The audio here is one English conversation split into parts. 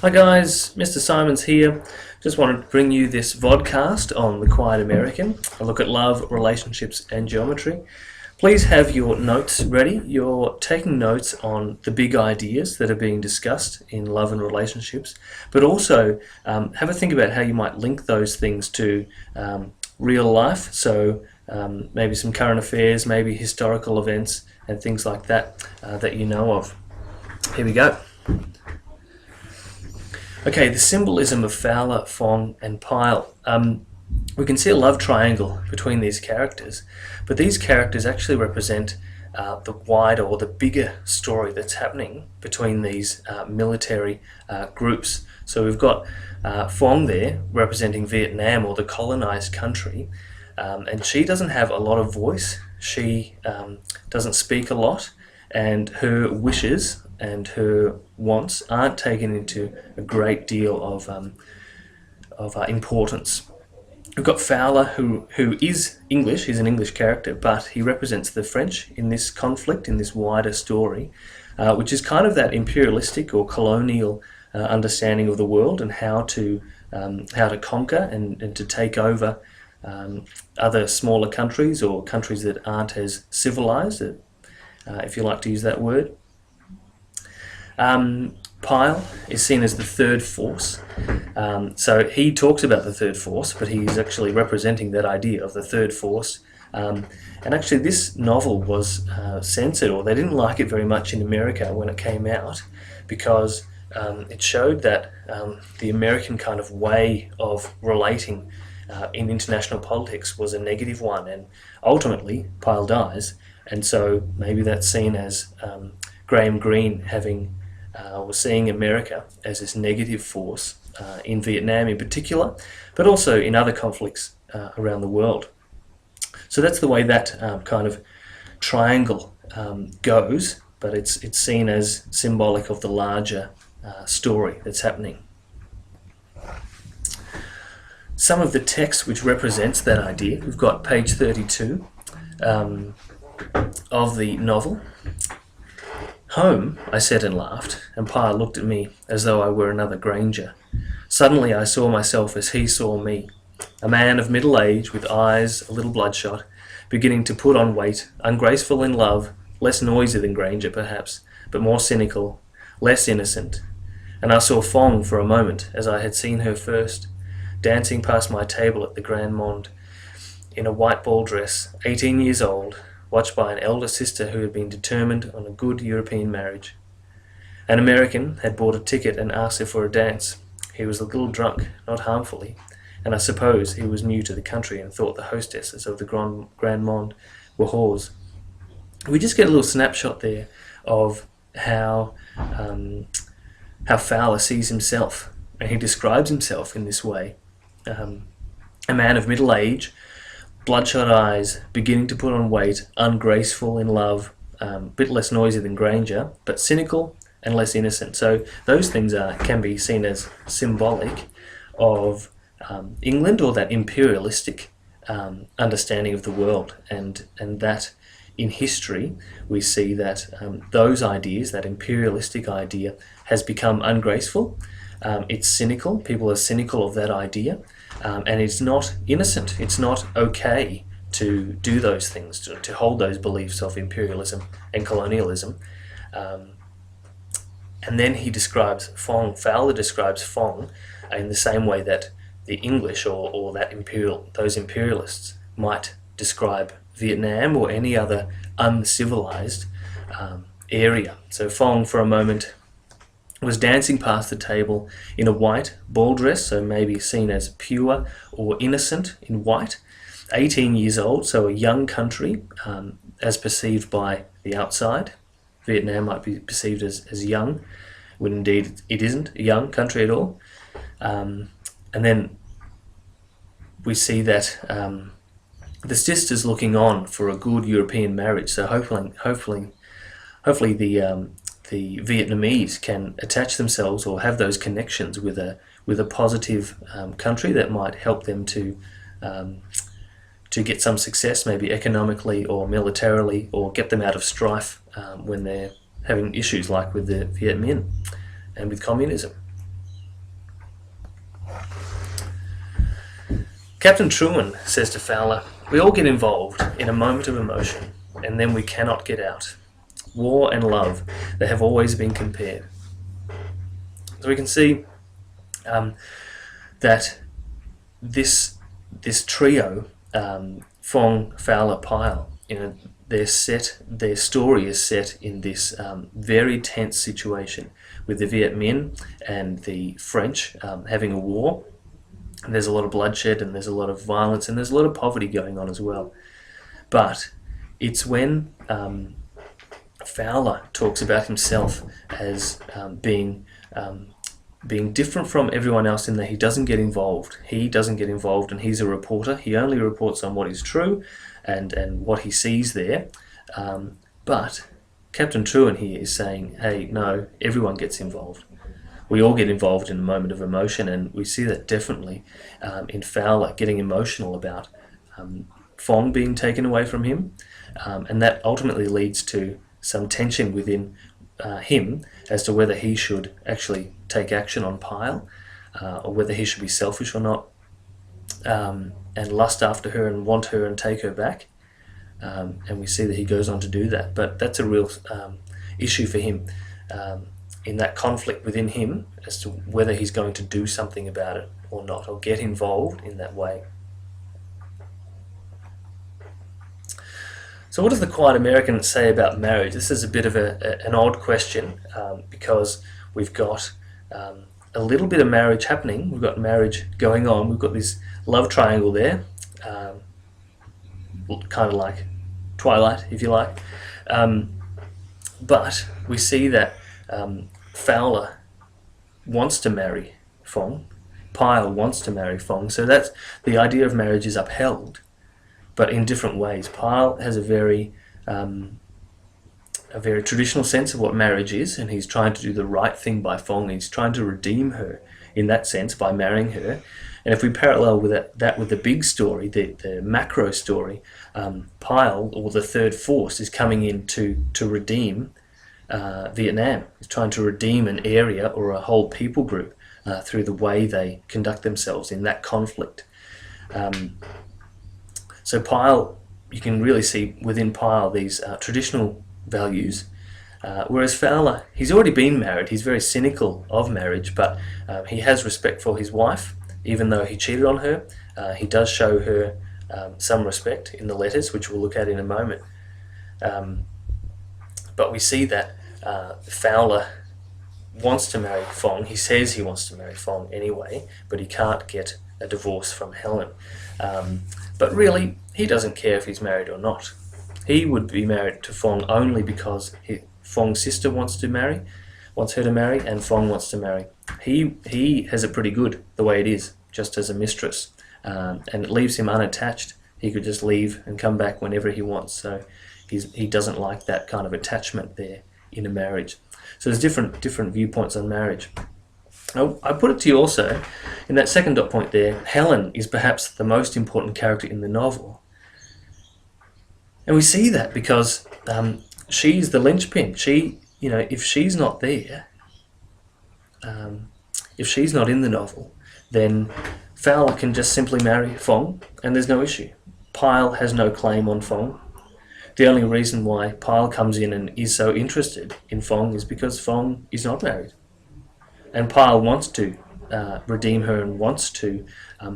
Hi guys, Mr. Symons here. Just wanted to bring you this vodcast on The Quiet American, a look at love, relationships and geometry. Please have your notes ready. You're taking notes on the big ideas that are being discussed in love and relationships, but also have a think about how you might link those things to real life, so maybe some current affairs, maybe historical events and things like that that you know of. Here we go. Okay, the symbolism of Fowler, Phuong and Pyle. We can see a love triangle between these characters, but these characters actually represent the wider or the bigger story that's happening between these military groups. So we've got Phuong there representing Vietnam, or the colonized country, and she doesn't have a lot of voice. She doesn't speak a lot, and her wishes and her wants aren't taken into a great deal of importance. We've got Fowler, who is English. He's an English character, but he represents the French in this conflict, in this wider story, which is kind of that imperialistic or colonial understanding of the world and how to conquer and to take over other smaller countries or countries that aren't as civilized, if you like to use that word. Pyle is seen as the third force, so he talks about the third force, but he's actually representing that idea of the third force. And actually this novel was censored, or they didn't like it very much in America when it came out, because it showed that the American kind of way of relating in international politics was a negative one, and ultimately Pyle dies, and so maybe that's seen as Graham Greene having was seeing America as this negative force in Vietnam in particular, but also in other conflicts around the world. So that's the way that kind of triangle goes, but it's seen as symbolic of the larger story that's happening. Some of the text which represents that idea, we've got page 32 of the novel. "Home," I said and laughed, and Pyle looked at me as though I were another Granger. Suddenly I saw myself as he saw me, a man of middle age with eyes a little bloodshot, beginning to put on weight, ungraceful in love, less noisy than Granger perhaps, but more cynical, less innocent. And I saw Phuong for a moment as I had seen her first, dancing past my table at the Grand Monde, in a white ball dress, 18 years old, watched by an elder sister who had been determined on a good European marriage. An American had bought a ticket and asked her for a dance. He was a little drunk, not harmfully, and I suppose he was new to the country and thought the hostesses of the Grand Monde were whores. We just get a little snapshot there of how Fowler sees himself, and he describes himself in this way. A man of middle age, bloodshot eyes, beginning to put on weight, ungraceful in love, a bit less noisy than Granger, but cynical and less innocent. So those things can be seen as symbolic of England, or that imperialistic understanding of the world, and that in history we see that those ideas, that imperialistic idea, has become ungraceful. It's cynical. People are cynical of that idea. And it's not innocent. It's not okay to do those things, to hold those beliefs of imperialism and colonialism. And then he describes Phuong, Fowler describes Phuong in the same way that the English or those imperialists might describe Vietnam or any other uncivilized area. So Phuong, for a moment, was dancing past the table in a white ball dress, so maybe seen as pure or innocent in white, 18 years old, so a young country as perceived by the outside. Vietnam might be perceived as young, when indeed it isn't a young country at all. And then we see that the sister's looking on for a good European marriage, so hopefully the Vietnamese can attach themselves or have those connections with a positive country that might help them to get some success, maybe economically or militarily, or get them out of strife when they're having issues like with the Viet Minh and with communism. Captain Truman says to Fowler, "We all get involved in a moment of emotion, and then we cannot get out. War and love, they have always been compared." So we can see that this trio, Phuong, Fowler, Pyle, their story is set in this very tense situation with the Viet Minh and the French having a war. And there's a lot of bloodshed, and there's a lot of violence, and there's a lot of poverty going on as well. But it's when Fowler talks about himself as being different from everyone else in that he doesn't get involved. He doesn't get involved, and he's a reporter. He only reports on what is true and what he sees there. But Captain Truman here is saying, hey, no, everyone gets involved. We all get involved in a moment of emotion, and we see that definitely in Fowler getting emotional about Phuong being taken away from him, and that ultimately leads to some tension within him as to whether he should actually take action on Pyle, or whether he should be selfish or not, and lust after her and want her and take her back. And we see that he goes on to do that, but that's a real issue for him. In that conflict within him as to whether he's going to do something about it or not, or get involved in that way. So what does the Quiet American say about marriage? This is a bit of an odd question, because we've got a little bit of marriage happening. We've got marriage going on. We've got this love triangle there, kind of like Twilight, if you like. But we see that Fowler wants to marry Phuong. Pyle wants to marry Phuong. So that's the idea of marriage is upheld, but in different ways. Pyle has a very traditional sense of what marriage is, and he's trying to do the right thing by Phuong. He's trying to redeem her in that sense by marrying her. And if we parallel with that with the big story, the macro story, Pyle, or the third force, is coming in to redeem Vietnam. He's trying to redeem an area or a whole people group through the way they conduct themselves in that conflict. So Pyle, you can really see within Pyle these traditional values, whereas Fowler, he's already been married. He's very cynical of marriage, but he has respect for his wife, even though he cheated on her. He does show her some respect in the letters, which we'll look at in a moment. But we see that Fowler wants to marry Phuong. He says he wants to marry Phuong anyway, but he can't get a divorce from Helen. But really, he doesn't care if he's married or not. He would be married to Phuong only because Phuong's sister wants her to marry, and Phuong wants to marry. He has it pretty good the way it is, just as a mistress, and it leaves him unattached. He could just leave and come back whenever he wants. So he doesn't like that kind of attachment there in a marriage. So there's different viewpoints on marriage. Now, I put it to you also, in that second dot point there, Helen is perhaps the most important character in the novel. And we see that because she's the linchpin. If she's not there, if she's not in the novel, then Fowler can just simply marry Phuong, and there's no issue. Pyle has no claim on Phuong. The only reason why Pyle comes in and is so interested in Phuong is because Phuong is not married. And Pyle wants to redeem her and wants to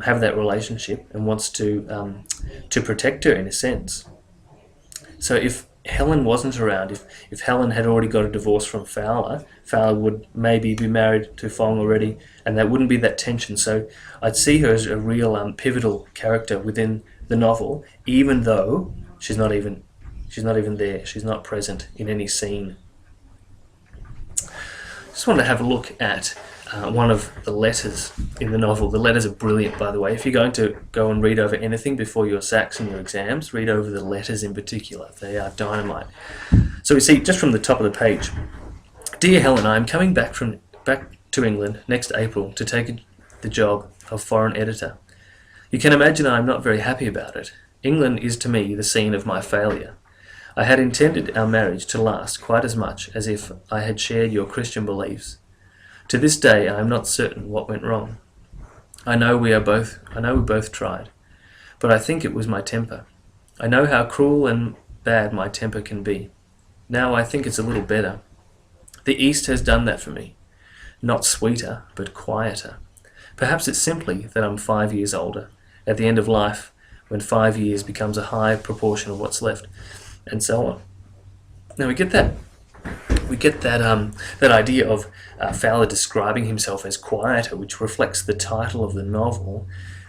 have that relationship and wants to protect her in a sense. So if Helen wasn't around, if Helen had already got a divorce from Fowler, Fowler would maybe be married to Phuong already, and there wouldn't be that tension. So I'd see her as a real pivotal character within the novel, even though she's not even there. She's not present in any scene. Just wanted to have a look at one of the letters in the novel. The letters are brilliant, by the way. If you're going to go and read over anything before your SACs and your exams, read over the letters in particular. They are dynamite. So we see just from the top of the page, "Dear Helen, I am coming back to England next April to take the job of foreign editor. You can imagine I am not very happy about it. England is to me the scene of my failure. I had intended our marriage to last quite as much as if I had shared your Christian beliefs. To this day I am not certain what went wrong. I know we both tried. but I think it was my temper. I know how cruel and bad my temper can be. Now I think it's a little better. The East has done that for me. Not sweeter, but quieter. Perhaps it's simply that I'm 5 years older, at the end of life, when 5 years becomes a high proportion of what's left, and so on. Now we get that idea of Fowler describing himself as quieter, which reflects the title of the novel.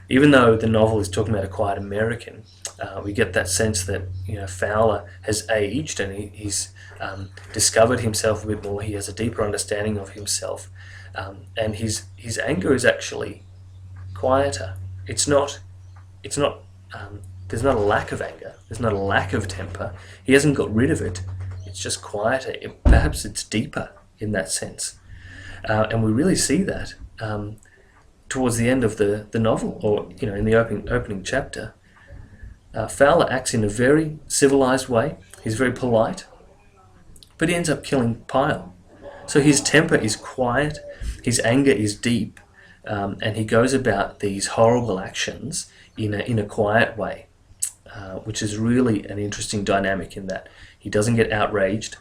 Even though the novel is talking about a quiet American, we get that sense that Fowler has aged and he's discovered himself a bit more. He has a deeper understanding of himself, and his anger is actually quieter. It's not. There's not a lack of anger. There's not a lack of temper. He hasn't got rid of it. It's just quieter. Perhaps it's deeper in that sense, and we really see that towards the end of the novel, or in the opening chapter. Fowler acts in a very civilized way. He's very polite, but he ends up killing Pyle. So his temper is quiet, his anger is deep, and he goes about these horrible actions in a quiet way, which is really an interesting dynamic in that he doesn't get outraged.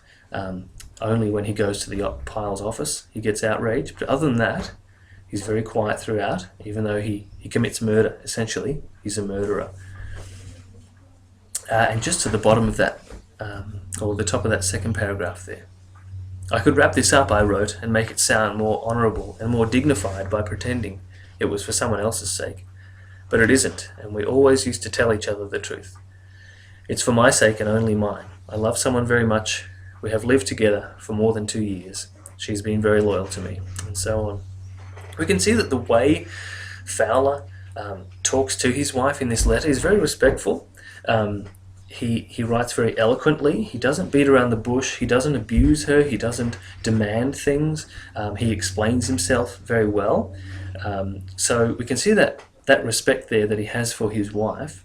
Only when he goes to the Pyle's office he gets outraged, but other than that, he's very quiet throughout, even though he commits murder. Essentially, he's a murderer. And just to the bottom of that, or the top of that second paragraph there, I could wrap this up, I wrote, and make it sound more honourable and more dignified by pretending it was for someone else's sake. But it isn't, and we always used to tell each other the truth. It's for my sake and only mine. I love someone very much. We have lived together for more than 2 years. She's been very loyal to me, and so on. We can see that the way Fowler talks to his wife in this letter is very respectful. He writes very eloquently. He doesn't beat around the bush. He doesn't abuse her. He doesn't demand things. He explains himself very well. So we can see that respect there that he has for his wife.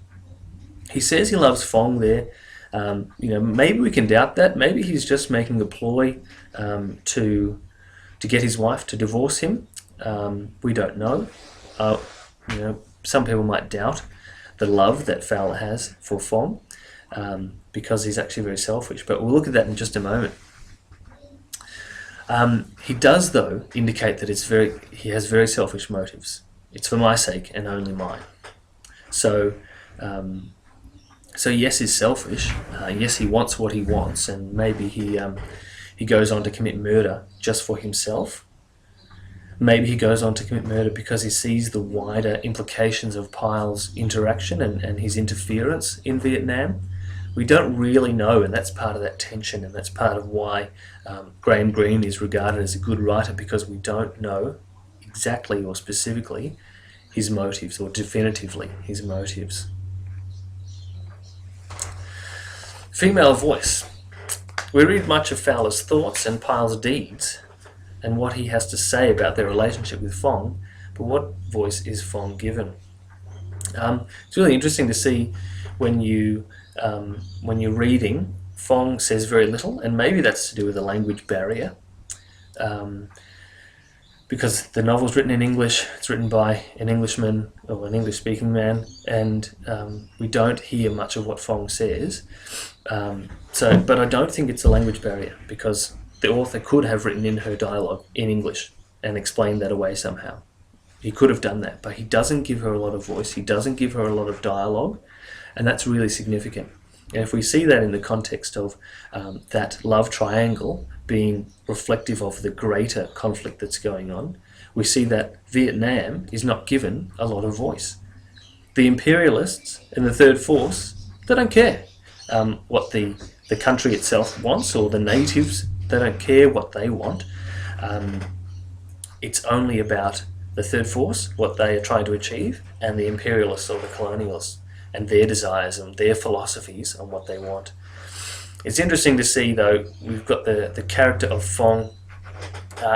He says he loves Phuong there. Maybe we can doubt that. Maybe he's just making a ploy to get his wife to divorce him. We don't know. Some people might doubt the love that Fowler has for Phuong, because he's actually very selfish. But we'll look at that in just a moment. He does, though, indicate that he has very selfish motives. It's for my sake and only mine. So yes, he's selfish. Yes, he wants what he wants, and maybe he goes on to commit murder just for himself. Maybe he goes on to commit murder because he sees the wider implications of Pyle's interaction and his interference in Vietnam. We don't really know, and that's part of that tension, and that's part of why Graham Greene is regarded as a good writer, because we don't know exactly or specifically his motives, or definitively his motives. Female voice. We read much of Fowler's thoughts and Pyle's deeds, and what he has to say about their relationship with Phuong, but what voice is Phuong given? It's really interesting to see when you're reading, Phuong says very little, and maybe that's to do with a language barrier, because the novel's written in English. It's written by an Englishman, or an English-speaking man, and we don't hear much of what Phuong says. But I don't think it's a language barrier, because the author could have written in her dialogue in English and explained that away somehow. He could have done that, but he doesn't give her a lot of voice. He doesn't give her a lot of dialogue, and that's really significant. And if we see that in the context of that love triangle being reflective of the greater conflict that's going on, we see that Vietnam is not given a lot of voice. The imperialists and the third force, they don't care what the country itself wants, or the natives, they don't care what they want. It's only about the third force, what they are trying to achieve, and the imperialists or the colonialists, and their desires and their philosophies on what they want. It's interesting to see, though, we've got the character of Phuong.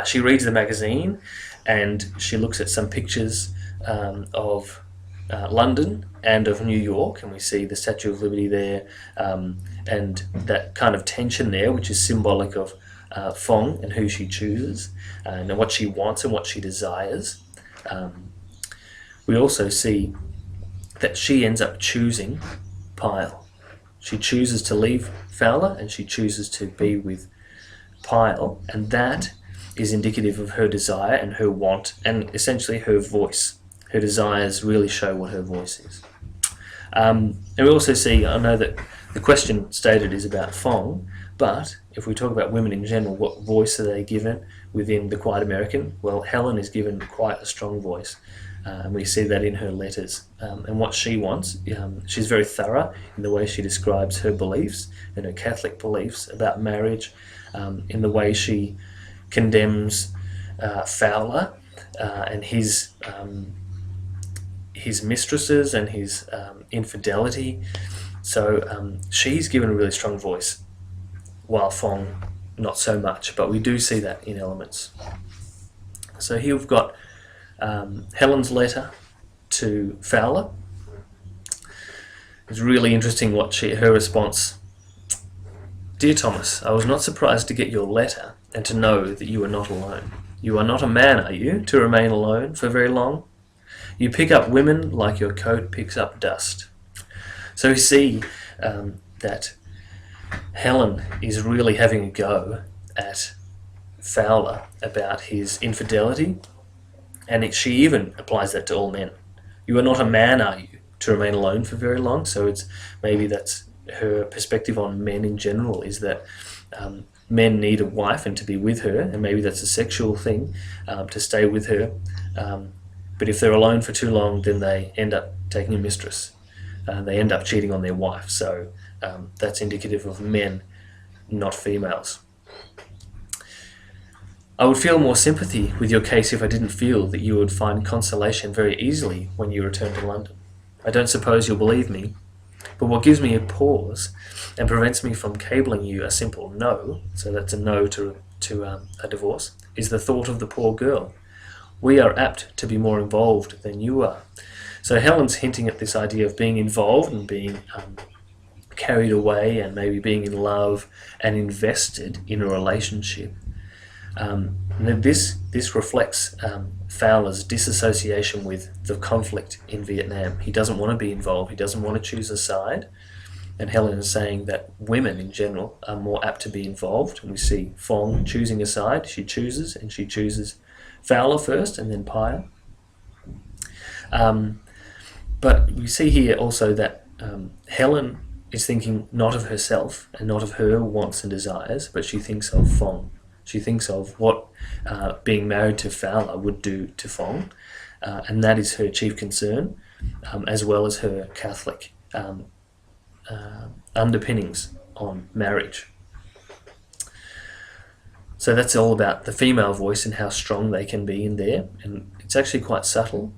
She reads the magazine and she looks at some pictures of London and of New York, and we see the Statue of Liberty there, and that kind of tension there, which is symbolic of Phuong and who she chooses, and what she wants and what she desires. We also see that she ends up choosing Pyle. She chooses to leave Fowler and she chooses to be with Pyle, and that is indicative of her desire and her want and essentially her voice. Her desires really show what her voice is. And we also see, I know that the question stated is about Phuong, but if we talk about women in general, what voice are they given within the Quiet American? Well, Helen is given quite a strong voice. And we see that in her letters. And what she wants, she's very thorough in the way she describes her beliefs and her Catholic beliefs about marriage, in the way she condemns Fowler and his mistresses and his infidelity. So she's given a really strong voice, while Phuong not so much, but we do see that in elements. So here we've got Helen's letter to Fowler. It's really interesting what her response. Dear Thomas, I was not surprised to get your letter and to know that you are not alone. You are not a man, are you, to remain alone for very long? You pick up women like your coat picks up dust. So we see that Helen is really having a go at Fowler about his infidelity, and she even applies that to all men. You are not a man, are you, to remain alone for very long? So maybe that's her perspective on men in general, is that men need a wife and to be with her, and maybe that's a sexual thing, to stay with her. But if they're alone for too long, then they end up taking a mistress. They end up cheating on their wife. So that's indicative of men, not females. I would feel more sympathy with your case if I didn't feel that you would find consolation very easily when you return to London. I don't suppose you'll believe me, but what gives me a pause and prevents me from cabling you a simple no, so that's a no to a divorce, is the thought of the poor girl. We are apt to be more involved than you are. So Helen's hinting at this idea of being involved and being carried away and maybe being in love and invested in a relationship. This reflects Fowler's disassociation with the conflict in Vietnam. He doesn't want to be involved. He doesn't want to choose a side. And Helen is saying that women in general are more apt to be involved. And we see Phuong choosing a side. She chooses Fowler first and then Pyle. But we see here also that Helen is thinking not of herself and not of her wants and desires, but she thinks of Phuong. She thinks of what being married to Fowler would do to Phuong, and that is her chief concern, as well as her Catholic underpinnings on marriage. So that's all about the female voice and how strong they can be in there, and it's actually quite subtle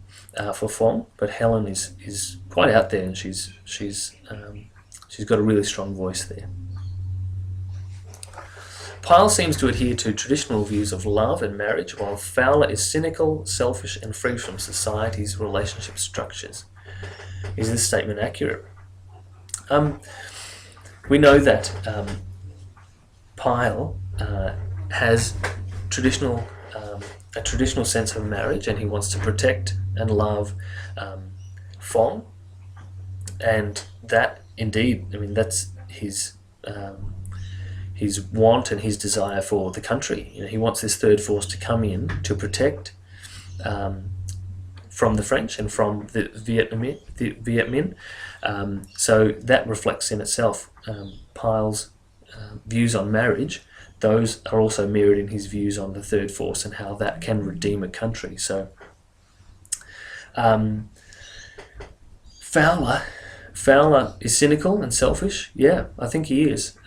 for Phuong, but Helen is quite out there, and she's got a really strong voice there. Pyle seems to adhere to traditional views of love and marriage, while Fowler is cynical, selfish, and free from society's relationship structures. Is this statement accurate? We know that Pyle has a traditional sense of marriage, and he wants to protect and love Phuong, and that indeed, that's his want and his desire for the country. He wants this third force to come in to protect from the French and from the Viet Minh. So that reflects in itself Pyle's views on marriage. Those are also mirrored in his views on the third force and how that can redeem a country. So Fowler is cynical and selfish. Yeah, I think he is.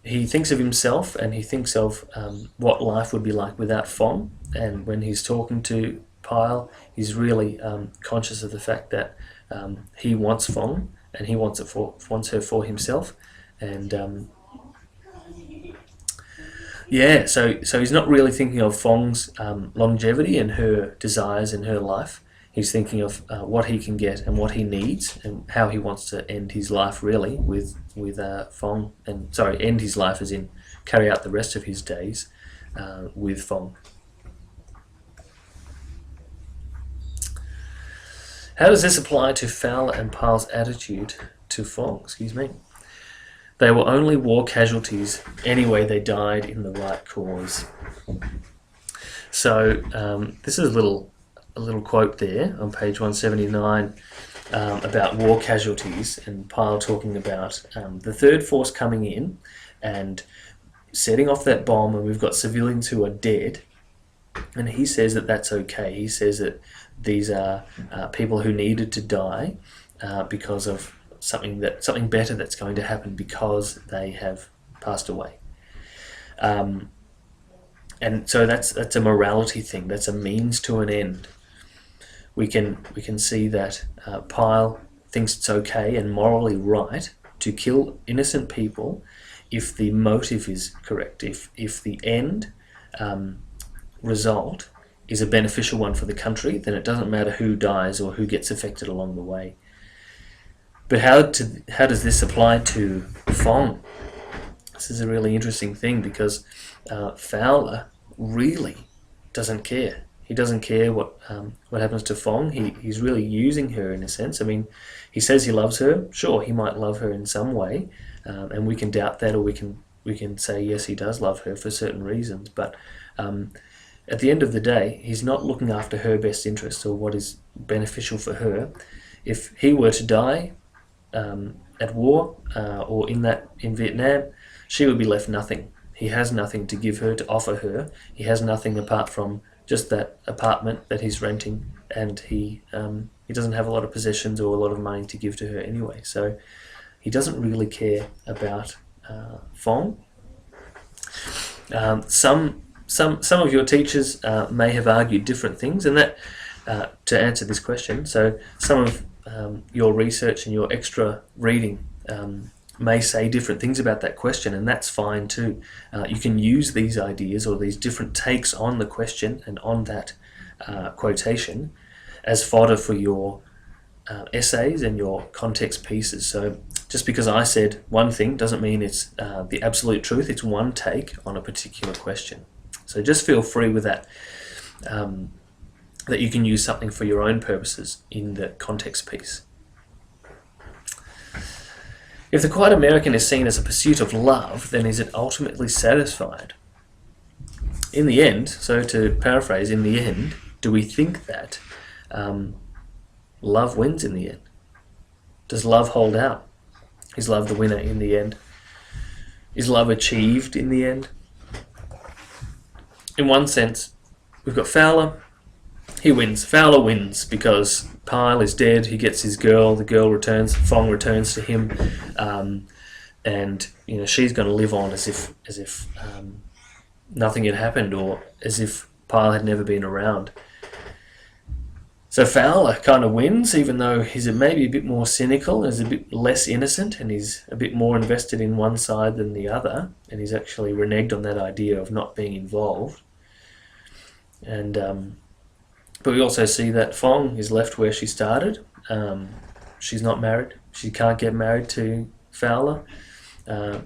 He thinks of himself, and he thinks of what life would be like without Phuong. And when he's talking to Pyle, he's really conscious of the fact that he wants Phuong, and he wants her for himself. And so he's not really thinking of Phuong's longevity and her desires in her life. He's thinking of what he can get and what he needs, and how he wants to end his life really with Phuong, end his life as in carry out the rest of his days with Phuong. How does this apply to Fowler and Pyle's attitude to Phuong? Excuse me. They were only war casualties. Anyway, they died in the right cause. So this is a little quote there on page 179 about war casualties, and Pyle talking about the third force coming in and setting off that bomb, and we've got civilians who are dead. And he says that that's okay. He says that these are people who needed to die because of something better that's going to happen because they have passed away. And so that's a morality thing. That's a means to an end. We can see that Pyle thinks it's okay and morally right to kill innocent people if the motive is correct. If the end result is a beneficial one for the country, then it doesn't matter who dies or who gets affected along the way. But how does this apply to Phuong? This is a really interesting thing because Fowler really doesn't care. He doesn't care what happens to Phuong. He's really using her in a sense. I mean, he says he loves her. Sure, he might love her in some way, and we can doubt that, or we can say yes, he does love her for certain reasons. But at the end of the day, he's not looking after her best interests or what is beneficial for her. If he were to die at war or in Vietnam, she would be left nothing. He has nothing to give her, to offer her. He has nothing apart from just that apartment that he's renting, and he doesn't have a lot of possessions or a lot of money to give to her anyway. So he doesn't really care about Phuong. Some of your teachers may have argued different things, and that to answer this question. So some of your research and your extra reading may say different things about that question, and that's fine too. You can use these ideas or these different takes on the question and on that quotation as fodder for your essays and your context pieces. So just because I said one thing doesn't mean it's the absolute truth. It's one take on a particular question. So just feel free with that, that you can use something for your own purposes in the context piece. If the quiet American is seen as a pursuit of love, then is it ultimately satisfied? In the end, so to paraphrase, in the end, do we think that love wins in the end? Does love hold out? Is love the winner in the end? Is love achieved in the end? In one sense, we've got Fowler. He wins. Fowler wins because Pyle is dead. He gets his girl. The girl returns. Phuong returns to him, and she's going to live on as if nothing had happened, or as if Pyle had never been around. So Fowler kind of wins, even though he's maybe a bit more cynical, is a bit less innocent, and he's a bit more invested in one side than the other, and he's actually reneged on that idea of not being involved. And but we also see that Phuong is left where she started. She's not married. She can't get married to Fowler.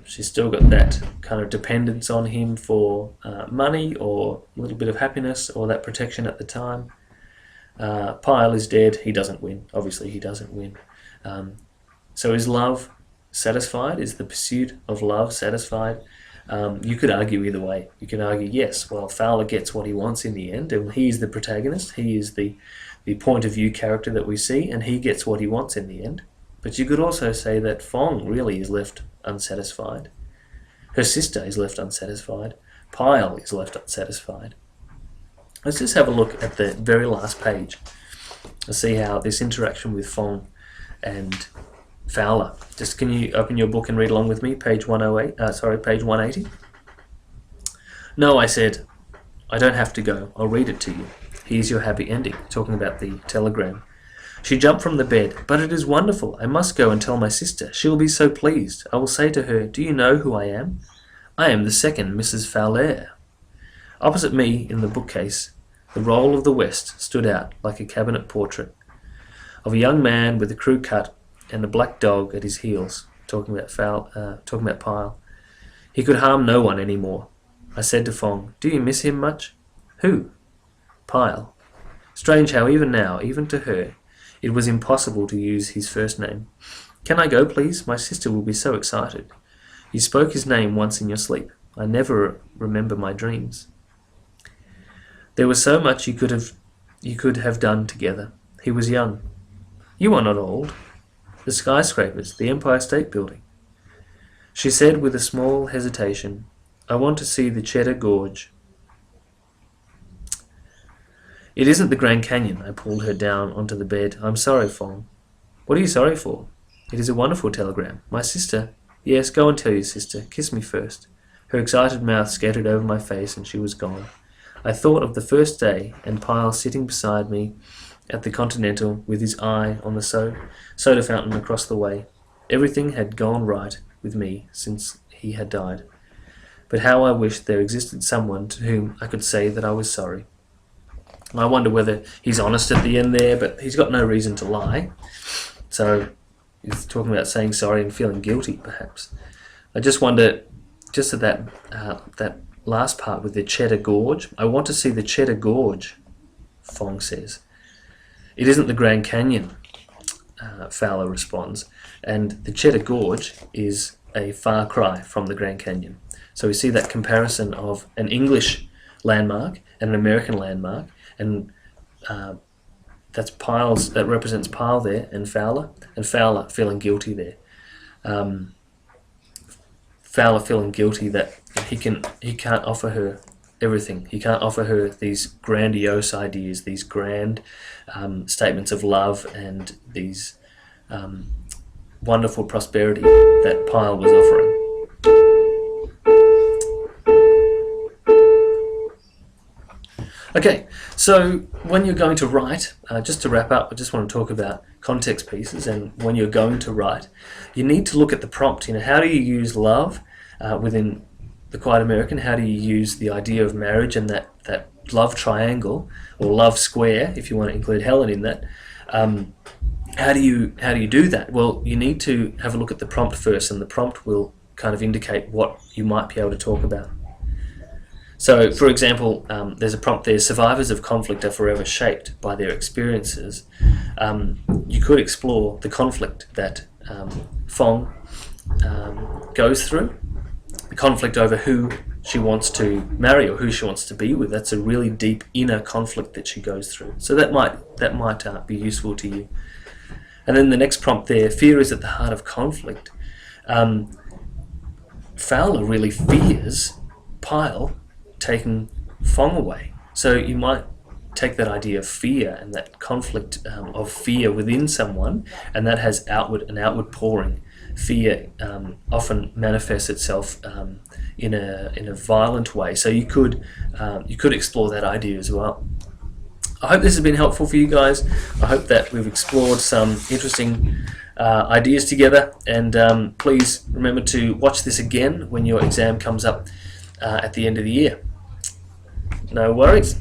She's still got that kind of dependence on him for money or a little bit of happiness or that protection at the time. Pyle is dead. He doesn't win. Obviously, he doesn't win. So is love satisfied? Is the pursuit of love satisfied? You could argue either way. You can argue, yes, well, Fowler gets what he wants in the end, and he's the protagonist. He is the point of view character that we see, and he gets what he wants in the end. But you could also say that Phuong really is left unsatisfied. Her sister is left unsatisfied. Pyle is left unsatisfied. Let's just have a look at the very last page and see how this interaction with Phuong and Fowler. Just can you open your book and read along with me, page 180. No, I said, I don't have to go. I'll read it to you. Here's your happy ending, talking about the telegram. She jumped from the bed. But it is wonderful. I must go and tell my sister. She will be so pleased. I will say to her, do you know who I am? I am the second Mrs. Fowler. Opposite me, in the bookcase, the roll of the West stood out like a cabinet portrait of a young man with a crew cut and a black dog at his heels, talking about Pyle. He could harm no one any more. I said to Phuong, do you miss him much? Who? Pyle. Strange how even now, even to her, It was impossible to use his first name. "Can I go, please? My sister will be so excited. You spoke his name once in your sleep. I never remember my dreams." There was so much you could have done together. He was young. "You are not old. The skyscrapers, the Empire State Building." She said with a small hesitation, "I want to see the Cheddar Gorge." "It isn't the Grand Canyon." I pulled her down onto the bed. "I'm sorry, Phuong." "What are you sorry for?" "It is a wonderful telegram. My sister—" "Yes, go and tell your sister. Kiss me first." Her excited mouth scattered over my face and she was gone. I thought of the first day and Pyle sitting beside me at the Continental with his eye on the soda fountain across the way. Everything had gone right with me since he had died. But how I wished there existed someone to whom I could say that I was sorry. I wonder whether he's honest at the end there, but he's got no reason to lie. So he's talking about saying sorry and feeling guilty, perhaps. I just wonder, just at that last part with the Cheddar Gorge, I want to see the Cheddar Gorge, Phuong says. "It isn't the Grand Canyon," Fowler responds, and the Cheddar Gorge is a far cry from the Grand Canyon. So we see that comparison of an English landmark and an American landmark, and that represents Pyle there, and Fowler feeling guilty there. Fowler feeling guilty that he can't offer her everything. He can't offer her these grandiose ideas, these grand statements of love, and these wonderful prosperity that Pyle was offering. Okay, so when you're going to write, just to wrap up, I just want to talk about context pieces. And when you're going to write, you need to look at the prompt. How do you use love within the Quiet American? How do you use the idea of marriage and that love triangle, or love square, if you want to include Helen in that? How do you do that? Well, you need to have a look at the prompt first, and the prompt will kind of indicate what you might be able to talk about. So, for example, there's a prompt there: survivors of conflict are forever shaped by their experiences. You could explore the conflict that Phuong goes through, the conflict over who she wants to marry or who she wants to be with. That's a really deep inner conflict that she goes through. So that might be useful to you. And then the next prompt there: fear is at the heart of conflict. Fowler really fears Pyle taking Phuong away. So you might take that idea of fear and that conflict of fear within someone, and that has an outward pouring. Fear often manifests itself in a violent way. So you could explore that idea as well. I hope this has been helpful for you guys. I hope that we've explored some interesting ideas together, and please remember to watch this again when your exam comes up at the end of the year. No worries.